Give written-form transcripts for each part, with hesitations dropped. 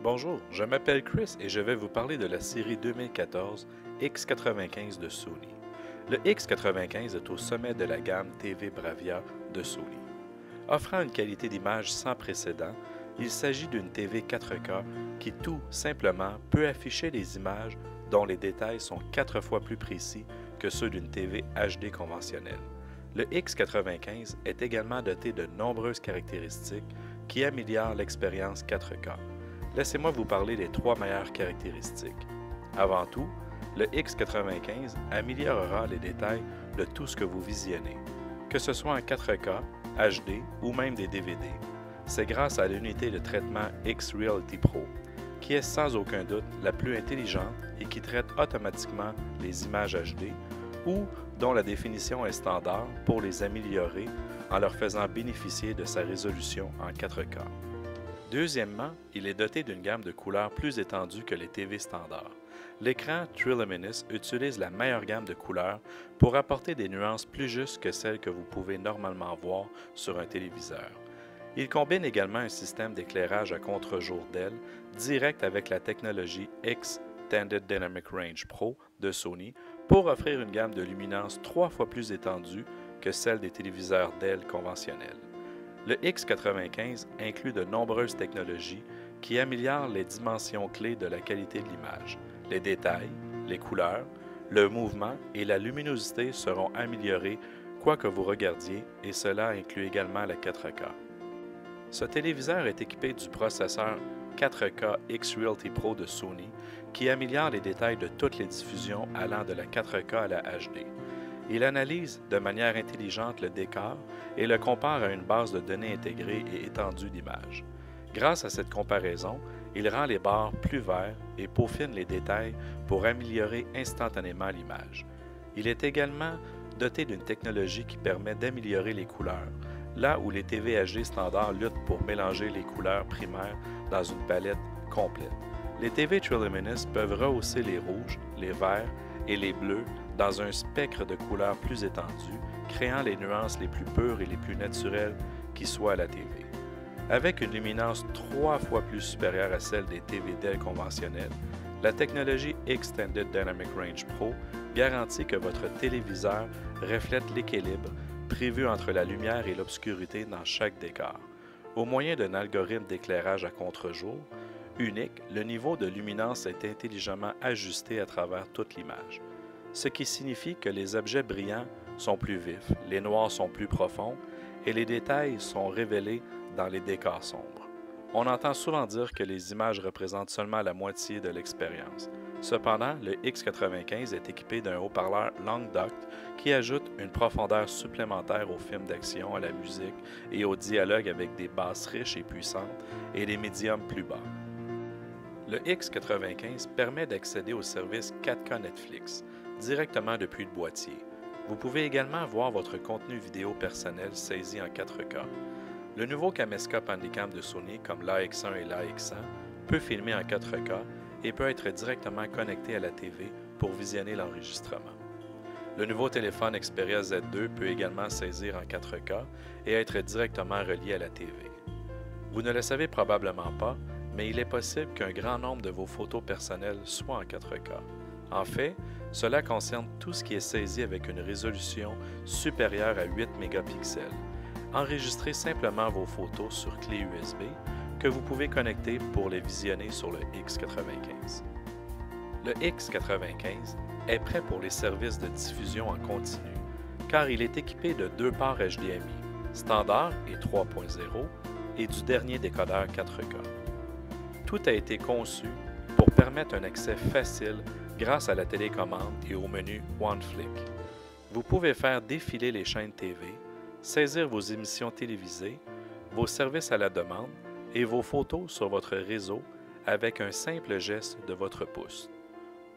Bonjour, je m'appelle Chris et je vais vous parler de la série 2014 X95 de Sony. Le X95 est au sommet de la gamme TV Bravia de Sony. Offrant une qualité d'image sans précédent, il s'agit d'une TV 4K qui tout simplement peut afficher des images dont les détails sont 4 fois plus précis que ceux d'une TV HD conventionnelle. Le X95 est également doté de nombreuses caractéristiques qui améliorent l'expérience 4K. Laissez-moi vous parler des 3 meilleures caractéristiques. Avant tout, le X95 améliorera les détails de tout ce que vous visionnez, que ce soit en 4K, HD ou même des DVD. C'est grâce à l'unité de traitement X-Reality Pro, qui est sans aucun doute la plus intelligente et qui traite automatiquement les images HD ou dont la définition est standard pour les améliorer en leur faisant bénéficier de sa résolution en 4K. Deuxièmement, il est doté d'une gamme de couleurs plus étendue que les TV standards. L'écran Triluminos utilise la meilleure gamme de couleurs pour apporter des nuances plus justes que celles que vous pouvez normalement voir sur un téléviseur. Il combine également un système d'éclairage à contre-jour d'aile direct avec la technologie Extended Dynamic Range Pro de Sony pour offrir une gamme de luminance 3 fois plus étendue que celle des téléviseurs d'aile conventionnels. Le X95 inclut de nombreuses technologies qui améliorent les dimensions clés de la qualité de l'image. Les détails, les couleurs, le mouvement et la luminosité seront améliorés quoi que vous regardiez et cela inclut également la 4K. Ce téléviseur est équipé du processeur 4K X-Reality Pro de Sony qui améliore les détails de toutes les diffusions allant de la 4K à la HD. Il analyse de manière intelligente le décor et le compare à une base de données intégrée et étendue d'images. Grâce à cette comparaison, il rend les bords plus verts et peaufine les détails pour améliorer instantanément l'image. Il est également doté d'une technologie qui permet d'améliorer les couleurs, là où les TV HD standards luttent pour mélanger les couleurs primaires dans une palette complète. Les TV Triluminos peuvent rehausser les rouges, les verts et les bleus dans un spectre de couleurs plus étendu, créant les nuances les plus pures et les plus naturelles qui soient à la TV. Avec une luminance 3 fois plus supérieure à celle des TV DEL conventionnelles, la technologie Extended Dynamic Range Pro garantit que votre téléviseur reflète l'équilibre prévu entre la lumière et l'obscurité dans chaque décor. Au moyen d'un algorithme d'éclairage à contre-jour unique, le niveau de luminance est intelligemment ajusté à travers toute l'image, ce qui signifie que les objets brillants sont plus vifs, les noirs sont plus profonds et les détails sont révélés dans les décors sombres. On entend souvent dire que les images représentent seulement la moitié de l'expérience. Cependant, le X95 est équipé d'un haut-parleur Long Duct qui ajoute une profondeur supplémentaire aux films d'action, à la musique et au dialogue avec des basses riches et puissantes et des médiums plus bas. Le X95 permet d'accéder au service 4K Netflix directement depuis le boîtier. Vous pouvez également voir votre contenu vidéo personnel saisi en 4K. Le nouveau caméscope Handycam de Sony, comme l'AX1 et l'AX100, peut filmer en 4K et peut être directement connecté à la TV pour visionner l'enregistrement. Le nouveau téléphone Xperia Z2 peut également saisir en 4K et être directement relié à la TV. Vous ne le savez probablement pas, mais il est possible qu'un grand nombre de vos photos personnelles soient en 4K. En fait, cela concerne tout ce qui est saisi avec une résolution supérieure à 8 mégapixels. Enregistrez simplement vos photos sur clé USB que vous pouvez connecter pour les visionner sur le X95. Le X95 est prêt pour les services de diffusion en continu car il est équipé de 2 ports HDMI, standard et 3.0 et du dernier décodeur 4K. Tout a été conçu pour permettre un accès facile grâce à la télécommande et au menu One Flick. Vous pouvez faire défiler les chaînes TV, saisir vos émissions télévisées, vos services à la demande et vos photos sur votre réseau avec un simple geste de votre pouce.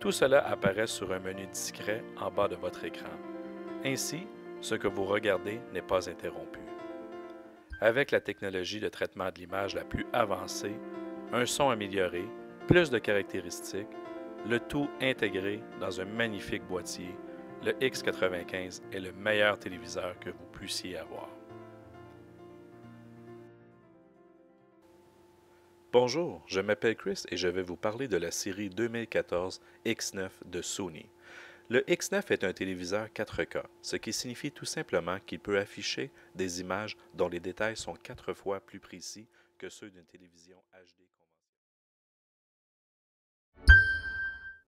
Tout cela apparaît sur un menu discret en bas de votre écran. Ainsi, ce que vous regardez n'est pas interrompu. Avec la technologie de traitement de l'image la plus avancée, un son amélioré, plus de caractéristiques, le tout intégré dans un magnifique boîtier, le X95 est le meilleur téléviseur que vous puissiez avoir. Bonjour, je m'appelle Chris et je vais vous parler de la série 2014 X9 de Sony. Le X9 est un téléviseur 4K, ce qui signifie tout simplement qu'il peut afficher des images dont les détails sont 4 fois plus précis que ceux d'une télévision HD.